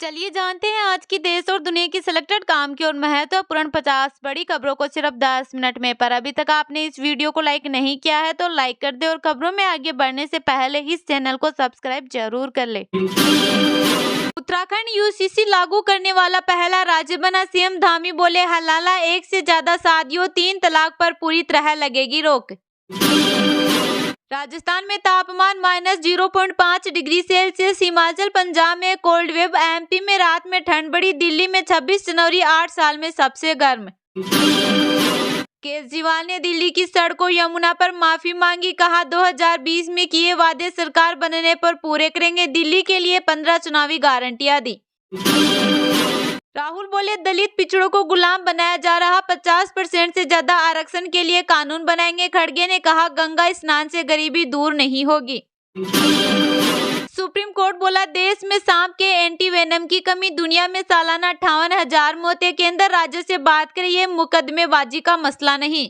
चलिए जानते हैं आज की देश और दुनिया की सिलेक्टेड काम की और महत्वपूर्ण 50 बड़ी खबरों को सिर्फ 10 मिनट में। पर अभी तक आपने इस वीडियो को लाइक नहीं किया है तो लाइक कर दे और खबरों में आगे बढ़ने से पहले इस चैनल को सब्सक्राइब जरूर कर ले। उत्तराखंड यूसीसी लागू करने वाला पहला राज्य बना। सीएम धामी बोले हलाला एक से ज्यादा शादियों 3 तलाक पर पूरी तरह लगेगी रोक। राजस्थान में तापमान -0.5 डिग्री सेल्सियस। हिमाचल पंजाब में कोल्ड वेव। एमपी में रात में ठंड बढ़ी। दिल्ली में 26 जनवरी 8 साल में सबसे गर्म। केजरीवाल ने दिल्ली की सड़कों यमुना पर माफी मांगी। कहा 2020 में किए वादे सरकार बनने पर पूरे करेंगे। दिल्ली के लिए 15 चुनावी गारंटियां दी। राहुल बोले दलित पिछड़ों को गुलाम बनाया जा रहा। 50% से ज्यादा आरक्षण के लिए कानून बनाएंगे। खड़गे ने कहा गंगा स्नान से गरीबी दूर नहीं होगी। सुप्रीम कोर्ट बोला देश में सांप के एंटीवेनम की कमी। दुनिया में सालाना 58,000 मौतें। केंद्र राज्य से बात करें ये मुकदमेबाजी का मसला नहीं।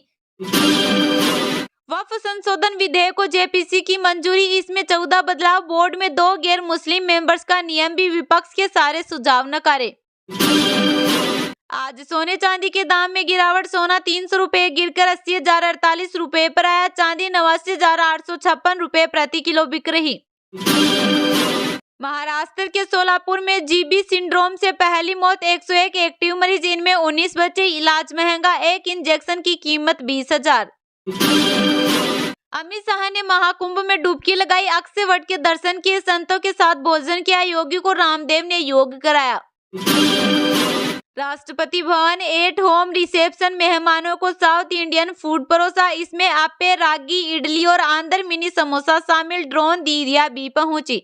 वक्फ संशोधन विधेयक को जेपीसी की मंजूरी। इसमें 14 बदलाव। बोर्ड में 2 गैर मुस्लिम मेंबर्स का नियम भी। विपक्ष के सारे सुझाव नकारे। आज सोने चांदी के दाम में गिरावट। सोना 300 रुपए गिरकर 80,048 रुपए पर आया। चांदी 89,856 रुपए प्रति किलो बिक रही। महाराष्ट्र के सोलापुर में जीबी सिंड्रोम से पहली मौत। 101 एक्टिव मरीज, इनमें 19 बच्चे। इलाज महंगा, एक इंजेक्शन की कीमत 20,000। अमित शाह ने महाकुंभ में डुबकी लगाई। अक्षय वट के दर्शन किए। संतों के साथ भोजन किया। योगी को रामदेव ने योग कराया। Rashtrapati Bhavan at home reception. मेहमानों को साउथ इंडियन फूड परोसा। इसमें आप्पे, रागी, इडली और आंध्र मिनी समोसा शामिल। ड्रोन दीदिया भी पहुंची।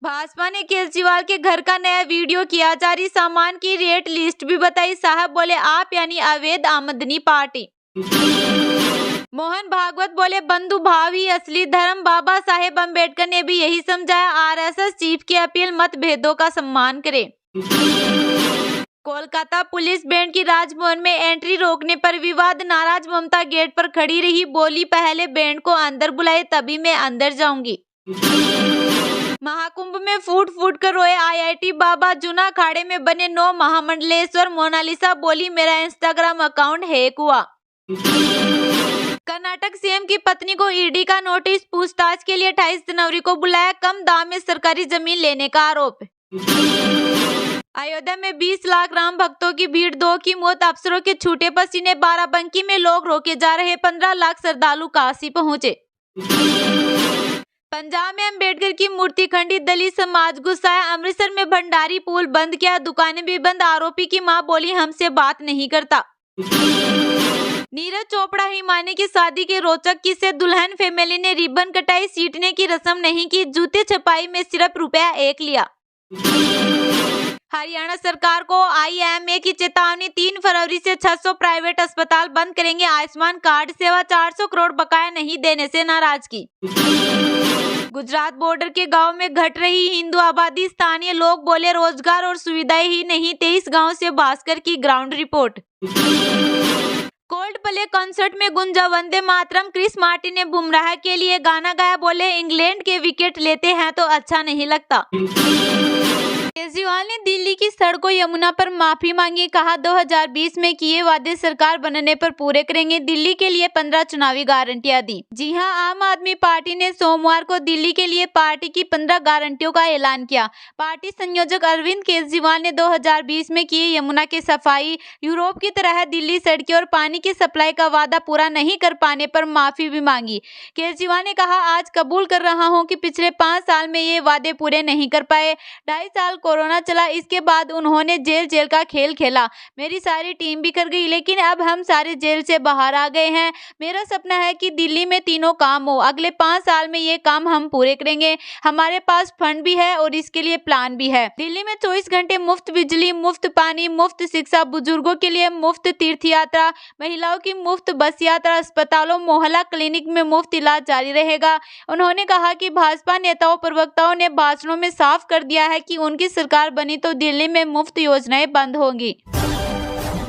भाजपा ने केजरीवाल के घर का नया वीडियो किया जारी। सामान की रेट लिस्ट भी बताई। साहब बोले आप यानी अवैध आमदनी पार्टी। मोहन भागवत बोले बंधु भाव ही असली धर्म। बाबा साहेब अम्बेडकर ने भी यही समझाया। आरएसएस चीफ की अपील मतभेदों का सम्मान करे। कोलकाता पुलिस बैंड की राजभवन में एंट्री रोकने पर विवाद। नाराज ममता गेट पर खड़ी रही। बोली पहले बैंड को अंदर बुलाए तभी मैं अंदर जाऊंगी। महाकुंभ में फूट फूट कर रोए आईआईटी बाबा। जूना अखाड़े में बने 9 महामंडलेश्वर। मोनालिसा बोली मेरा इंस्टाग्राम अकाउंट हैक हुआ। कर्नाटक सीएम की पत्नी को ईडी का नोटिस। पूछताछ के लिए 28 जनवरी को बुलाया। कम दाम में सरकारी जमीन लेने का आरोप। अयोध्या में 20 लाख राम भक्तों की भीड़। 2 की मौत। अफसरों के छूटे पसीने। बाराबंकी में लोग रोके जा रहे। 15 लाख श्रद्धालु काशी पहुंचे। पंजाब में अंबेडकर की मूर्ति खंडित। दलित समाज गुस्साया। अमृतसर में भंडारी पुल बंद किया। दुकानें भी बंद। आरोपी की मां बोली हमसे बात नहीं करता। नीरज चोपड़ा हिमानी की शादी के रोचक किस्से। दुल्हन फैमिली ने रिबन कटाई। सीटने की रस्म नहीं की। जूते छपाई में सिर्फ ₹1 लिया। हरियाणा सरकार को आईएमए की चेतावनी। 3 फरवरी से 600 प्राइवेट अस्पताल बंद करेंगे। आयुष्मान कार्ड सेवा। 400 करोड़ बकाया नहीं देने से नाराजगी। गुजरात बॉर्डर के गांव में घट रही हिंदू आबादी। स्थानीय लोग बोले रोजगार और सुविधाएं ही नहीं। 23 गांव से भास्कर की ground report. Cold play concert में गुंजा वंदे मातरम। क्रिस मार्टिन ने बुमराह के लिए गाना गाया। बोले इंग्लैंड के विकेट लेते हैं तो अच्छा नहीं लगता। केजरीवाल ने दिल्ली की सड़कों यमुना पर माफी मांगी। कहा 2020 में किए वादे सरकार बनने पर पूरे करेंगे। दिल्ली के लिए 15 चुनावी गारंटियां दी। जी हां, आम आदमी पार्टी ने सोमवार को दिल्ली के लिए पार्टी की 15 गारंटियों का ऐलान किया। पार्टी संयोजक अरविंद केजरीवाल ने 2020 में किए यमुना की सफाई, यूरोप की तरह दिल्ली सड़कें और पानी की सप्लाई का वादा पूरा नहीं कर पाने पर माफी भी मांगी। केजरीवाल ने कहा आज कबूल कर रहा हूं कि पिछले 5 साल में ये वादे पूरे नहीं कर पाए। 2.5 साल कोरोना चला। इसके बाद उन्होंने जेल का खेल खेला। मेरी सारी टीम भी कर गई, लेकिन अब हम सारे जेल से बाहर आ गए हैं। मेरा सपना है कि दिल्ली में तीनों काम हो। अगले 5 साल में ये काम हम पूरे करेंगे। हमारे पास फंड भी है और इसके लिए प्लान भी है। दिल्ली में 24 घंटे मुफ्त बिजली, मुफ्त पानी, मुफ्त शिक्षा, बुजुर्गों के लिए मुफ्त तीर्थ यात्रा, महिलाओं की मुफ्त बस यात्रा, अस्पतालों, मोहल्ला क्लिनिक में मुफ्त इलाज जारी रहेगा। उन्होंने कहा कि भाजपा नेताओं प्रवक्ताओं ने भाषणों में साफ कर दिया है कि उनकी सरकार बनी तो दिल्ली में मुफ्त योजनाएं बंद होंगी।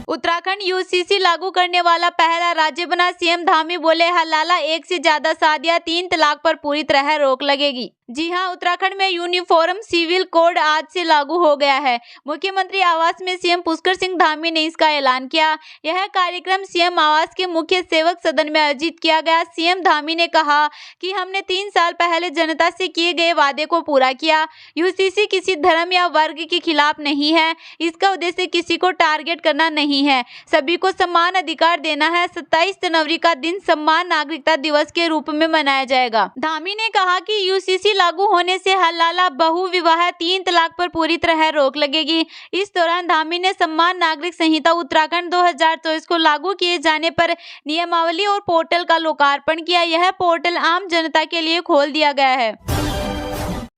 उत्तराखंड यूसीसी लागू करने वाला पहला राज्य बना। सीएम धामी बोले, हलाला 1 से ज्यादा शादियां, 3 तलाक पर पूरी तरह रोक लगेगी। जी हां, उत्तराखंड में यूनिफॉर्म सिविल कोड आज से लागू हो गया है। मुख्यमंत्री आवास में सीएम पुष्कर सिंह धामी ने इसका ऐलान किया। यह कार्यक्रम सीएम आवास के मुख्य सेवक सदन में आयोजित किया गया। सीएम धामी ने कहा कि हमने 3 साल पहले जनता से किए गए वादे को पूरा किया। यूसीसी किसी धर्म या वर्ग के खिलाफ नहीं है। इसका उद्देश्य किसी को टारगेट करना नहीं है, सभी को समान अधिकार देना है। 27 जनवरी का दिन सम्मान नागरिकता दिवस के रूप में मनाया जाएगा। धामी ने कहा कि यूसीसी लागू होने से हलाला, बहु विवाह, 3 तलाक पर पूरी तरह रोक लगेगी। इस दौरान धामी ने सम्मान नागरिक संहिता उत्तराखंड 2024 को लागू किए जाने पर नियमावली और पोर्टल का लोकार्पण किया। यह पोर्टल आम जनता के लिए खोल दिया गया है।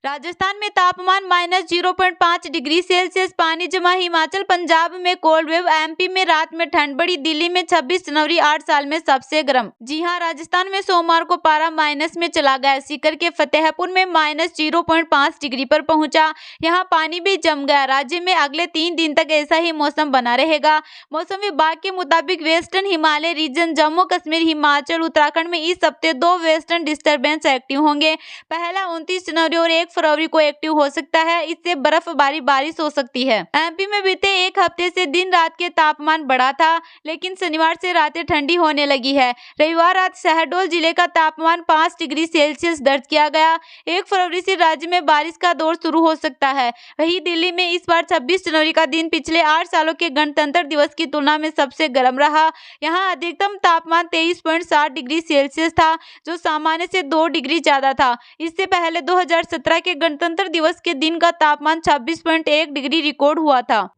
राजस्थान में तापमान -0.5 डिग्री सेल्सियस पानी जमा। हिमाचल पंजाब में कोल्ड वेव। एमपी में रात में ठंड बढ़ी। दिल्ली में 26 जनवरी 8 साल में सबसे गर्म। जी हां, राजस्थान में सोमवार को पारा माइनस में चला गया। सीकर के फतेहपुर में -0.5 डिग्री पर पहुंचा। यहां पानी भी जम गया। राज्य में अगले 3 दिन तक ऐसा ही मौसम बना रहेगा। मौसम विभाग के मुताबिक वेस्टर्न हिमालय रीजन, जम्मू कश्मीर, हिमाचल, उत्तराखंड में इस हफ्ते 2 वेस्टर्न डिस्टर्बेंस एक्टिव होंगे। पहला 29 जनवरी और 1 फरवरी को एक्टिव हो सकता है। इससे बर्फबारी, बारिश हो सकती है। एमपी में बीते 1 हफ्ते से दिन रात के तापमान बढ़ा था, लेकिन शनिवार से रातें ठंडी होने लगी है। रविवार रात शहडोल जिले का तापमान 5 डिग्री सेल्सियस दर्ज किया गया। 1 फरवरी से राज्य में बारिश का दौर शुरू हो सकता है। वहीं दिल्ली में इस बार 26 जनवरी का दिन पिछले 8 सालों के गणतंत्र दिवस की तुलना में सबसे गर्म रहा। यहाँ अधिकतम तापमान 23.7 डिग्री सेल्सियस था, जो सामान्य से 2 डिग्री ज्यादा था। इससे पहले 2017 के गणतंत्र दिवस के दिन का तापमान 26.1 डिग्री रिकॉर्ड हुआ था।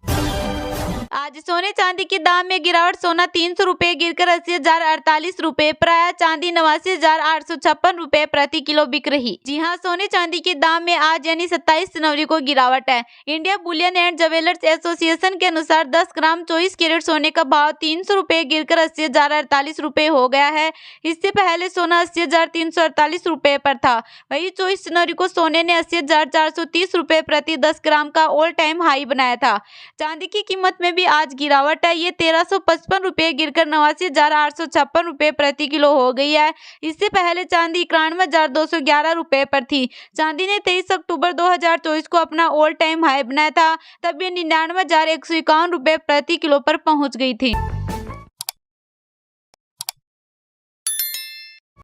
आज सोने चांदी के दाम में गिरावट। सोना 300 रुपए गिरकर 80,048 रुपए। प्रायः चांदी 89,856 रुपए प्रति किलो बिक रही। जी हां, सोने चांदी के दाम में आज यानी 27 जनवरी को गिरावट है। India Boolean and jewellers association के अनुसार 10 ग्राम 24 कैरेट सोने का भाव 300 रुपए गिरकर 80,048 रुपए हो गया है। इससे पहले सोना 80,348 रुपए पर था। वही 24 जनवरी को सोने ने 80,430 रुपए प्रति 10 ग्राम का ऑल टाइम हाई बनाया था। चांदी की कीमत में आज गिरावट है। ये 1355 रुपए गिरकर 89,856 रुपए प्रति किलो हो गई है। इससे पहले चांदी 91,211 रुपए पर थी। चांदी ने 23 अक्टूबर 2024 को अपना ऑल टाइम हाई बनाया था। तब ये 99,151 रुपए प्रति किलो पर पहुंच गई थी।